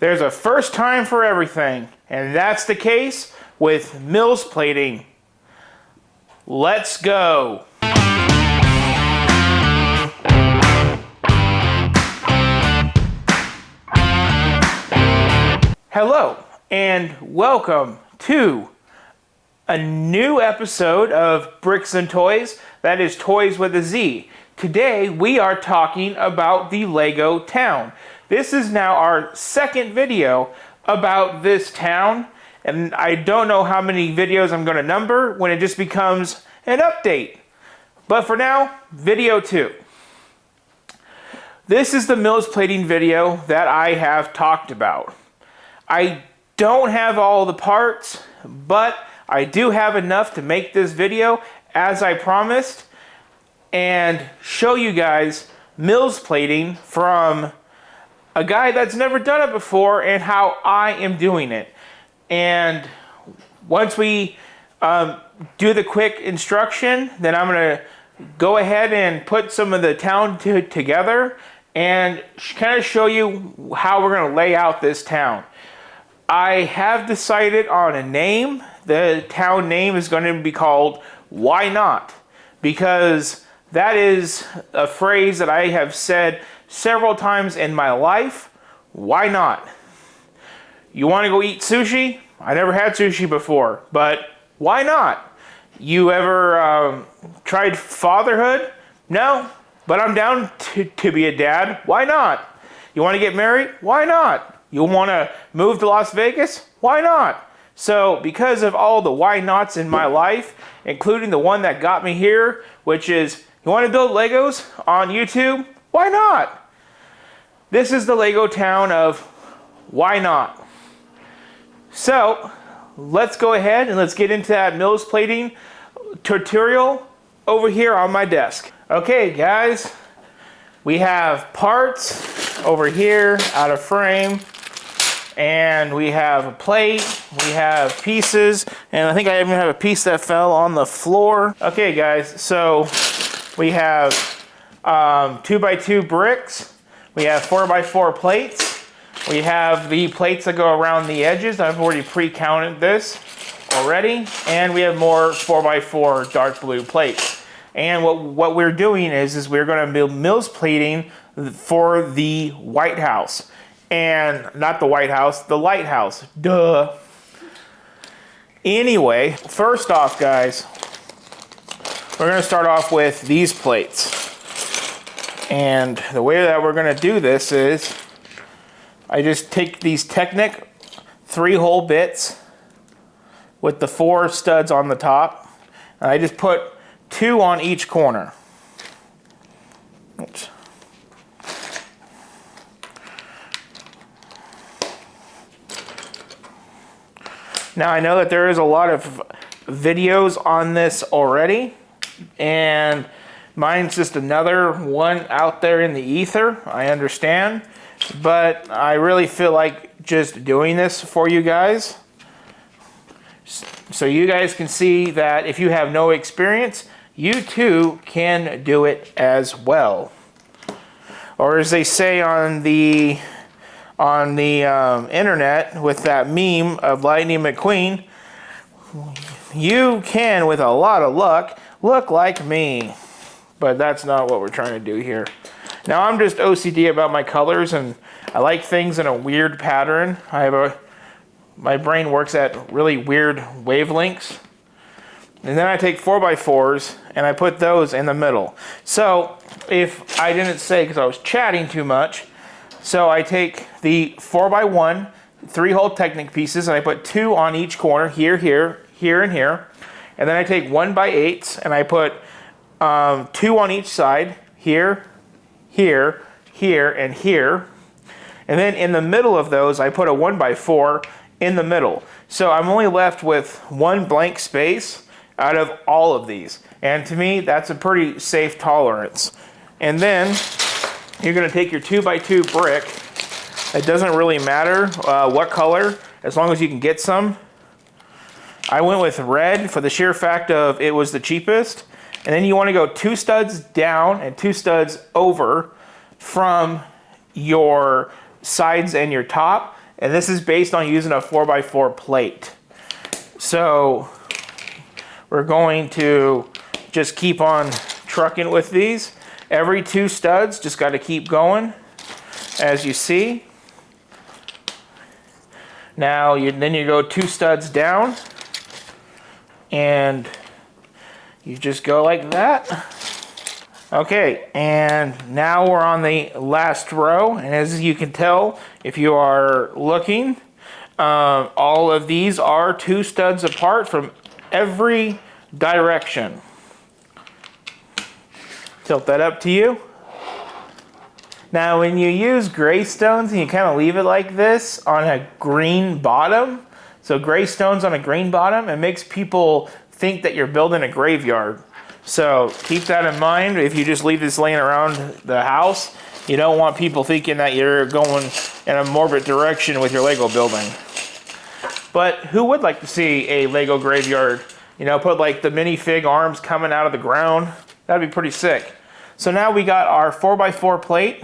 There's a first time for everything, and that's the case with MILS plating. Let's go. Hello, and welcome to a new episode of Bricks and Toys, that is Toys with a Z. Today we are talking about the Lego town. This is now our second video about this town, and I don't know how many videos I'm going to number when it just becomes an update. But for now, video 2. This is the MILS plating video that I have talked about. I don't have all the parts, but I do have enough to make this video as I promised and show you guys MILS plating from a guy that's never done it before and how I am doing it. And once we do the quick instruction, then I'm going to go ahead and put some of the town together and kind of show you how we're going to lay out this town. I have decided on a name. The town name is going to be called Why Not? Because that is a phrase that I have said several times in my life. Why not? You want to go eat sushi? I never had sushi before, but why not? You ever tried fatherhood? No, but I'm down to be a dad. Why not? You want to get married? Why not? You want to move to Las Vegas? Why not? So because of all the why nots in my life, including the one that got me here, which is, you want to build Legos on YouTube? Why not? This is the Lego town of why not? So let's go ahead and let's get into that MILS plating tutorial over here on my desk. Okay guys, we have parts over here out of frame, and we have a plate, we have pieces, and I think I even have a piece that fell on the floor. Okay guys, so we have 2x2 bricks, we have 4x4 plates, we have the plates that go around the edges. I've already pre-counted this already, and we have more 4x4 dark blue plates. And what we're doing is we're going to build MILS plating for the White House. And not the White House, the Lighthouse. Duh. Anyway, first off, guys, we're going to start off with these plates. And the way that we're going to do this is I just take these Technic 3-hole bits with the 4 studs on the top, and I just put 2 on each corner. Oops. Now I know that there is a lot of videos on this already, and mine's just another one out there in the ether, I understand, but I really feel like just doing this for you guys so you guys can see that if you have no experience, you too can do it as well. Or as they say on the internet with that meme of Lightning McQueen, you can, with a lot of luck, look like me. But that's not what we're trying to do here. Now I'm just OCD about my colors, and I like things in a weird pattern. My brain works at really weird wavelengths. And then I take 4x4s and I put those in the middle. So if I didn't say, because I was chatting too much, so I take the 4x1 3-hole Technic pieces and I put 2 on each corner, here, here, here, and here. And then I take 1x8s and I put 2 on each side, here, here, here, and here. And then in the middle of those, I put a 1x4 in the middle. So I'm only left with 1 blank space out of all of these. And to me, that's a pretty safe tolerance. And then you're going to take your 2x2 brick. It doesn't really matter what color, as long as you can get some. I went with red for the sheer fact of it was the cheapest. And then you want to go 2 studs down and 2 studs over from your sides and your top. and this is based on using a 4x4 plate. So we're going to just keep on trucking with these. Every 2 studs, just got to keep going, as you see. Now, then you go 2 studs down, and you just go like that. Okay, and now we're on the last row, and as you can tell, if you are looking, all of these are 2 studs apart from every direction. Tilt that up to you. Now, when you use gray stones and you kind of leave it like this on a green bottom, so gray stones on a green bottom, it makes people think that you're building a graveyard. So keep that in mind. If you just leave this laying around the house, you don't want people thinking that you're going in a morbid direction with your Lego building. But who would like to see a Lego graveyard? You know, put like the minifig arms coming out of the ground. That'd be pretty sick. So now we got our 4x4 plate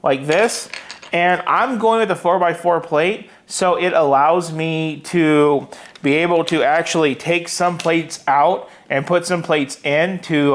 like this. And I'm going with the 4x4 plate so it allows me to be able to actually take some plates out and put some plates in to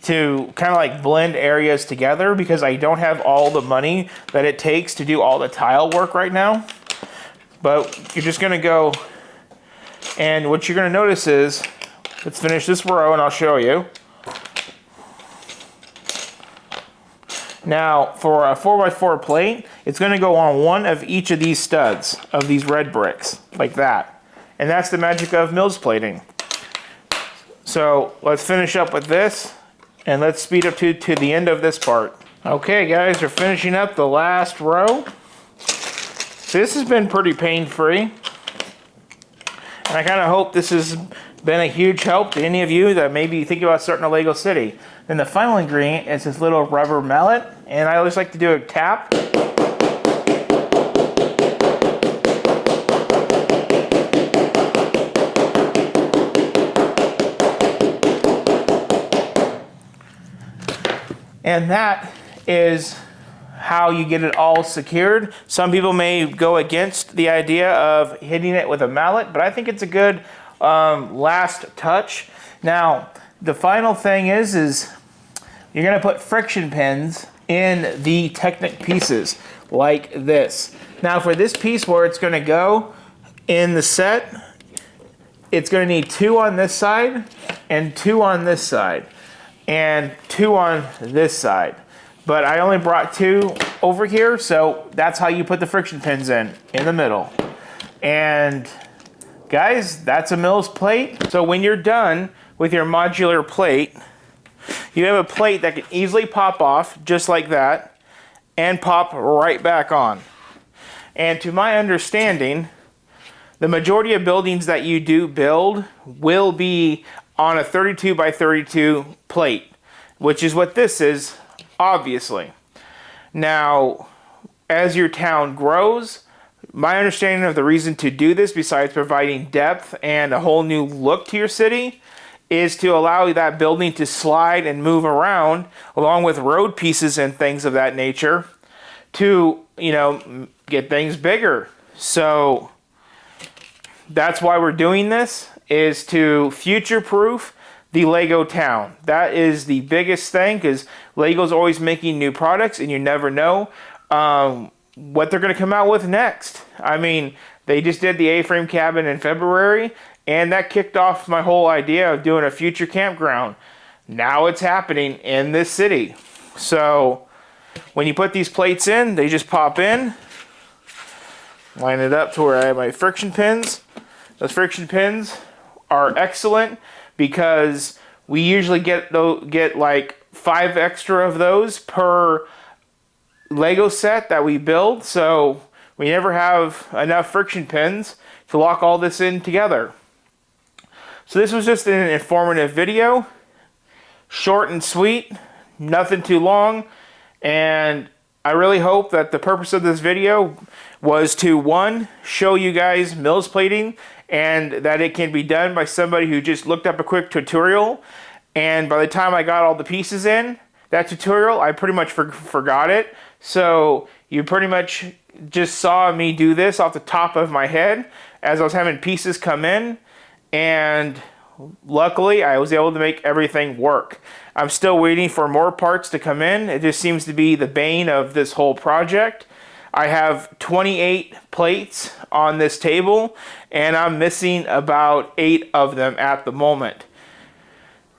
kind of like blend areas together, because I don't have all the money that it takes to do all the tile work right now. But you're just gonna go, and what you're gonna notice is, let's finish this row and I'll show you. Now, for a 4x4 plate, it's gonna go on one of each of these studs, of these red bricks, like that. And that's the magic of MILS plating. So let's finish up with this, and let's speed up to the end of this part. Okay guys, we're finishing up the last row. So this has been pretty pain-free. And I kind of hope this has been a huge help to any of you that maybe think about starting a Lego city. Then the final ingredient is this little rubber mallet, and I always like to do a tap. And that is how you get it all secured. Some people may go against the idea of hitting it with a mallet, but I think it's a good last touch. Now, the final thing is you're gonna put friction pins in the Technic pieces like this. Now, for this piece where it's gonna go in the set, it's gonna need 2 on this side and 2 on this side, and 2 on this side. But I only brought 2 over here, so that's how you put the friction pins in the middle. And guys, that's a MILS plate. So when you're done with your modular plate, you have a plate that can easily pop off just like that and pop right back on. And to my understanding, the majority of buildings that you do build will be on a 32 by 32 plate, which is what this is, obviously. Now, as your town grows, my understanding of the reason to do this, besides providing depth and a whole new look to your city, is to allow that building to slide and move around, along with road pieces and things of that nature, to, you know, get things bigger. So that's why we're doing this, is to future-proof the Lego town. That is the biggest thing, because Lego's always making new products, and you never know what they're going to come out with next. I mean, they just did the A-frame cabin in February, and that kicked off my whole idea of doing a future campground. Now it's happening in this city. So when you put these plates in, they just pop in, line it up to where I have my friction pins. Those friction pins are excellent because we usually get like 5 extra of those per Lego set that we build, so we never have enough friction pins to lock all this in together. So this was just an informative video, short and sweet, nothing too long, and I really hope that the purpose of this video was to, 1, show you guys MILS plating, and that it can be done by somebody who just looked up a quick tutorial, and by the time I got all the pieces in that tutorial, I pretty much forgot it. So you pretty much just saw me do this off the top of my head as I was having pieces come in, and luckily I was able to make everything work. I'm still waiting for more parts to come in. It just seems to be the bane of this whole project. I have 28 plates on this table, and I'm missing about 8 of them at the moment.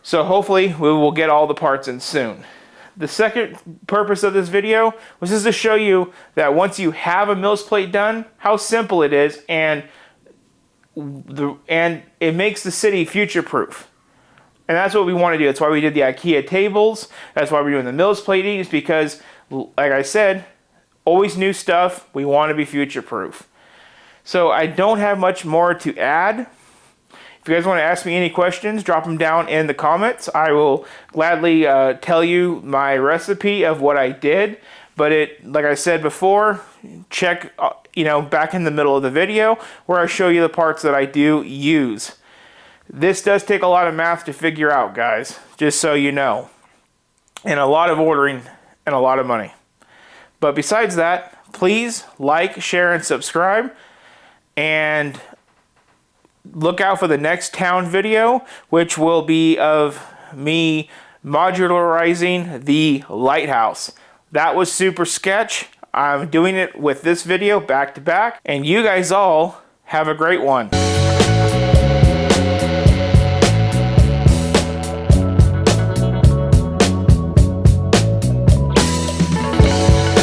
So hopefully we will get all the parts in soon. The second purpose of this video was just to show you that once you have a MILS plate done, how simple it is, and it makes the city future-proof. And that's what we want to do. That's why we did the IKEA tables. That's why we're doing the MILS platings, because, like I said, always new stuff. We want to be future-proof. So I don't have much more to add. If you guys want to ask me any questions, drop them down in the comments. I will gladly tell you my recipe of what I did. But like I said before, check back in the middle of the video where I show you the parts that I do use. This does take a lot of math to figure out, guys, just so you know. And a lot of ordering and a lot of money. But besides that, please like, share, and subscribe. And look out for the next town video, which will be of me modularizing the lighthouse. That was super sketch. I'm doing it with this video back to back. And you guys all have a great one.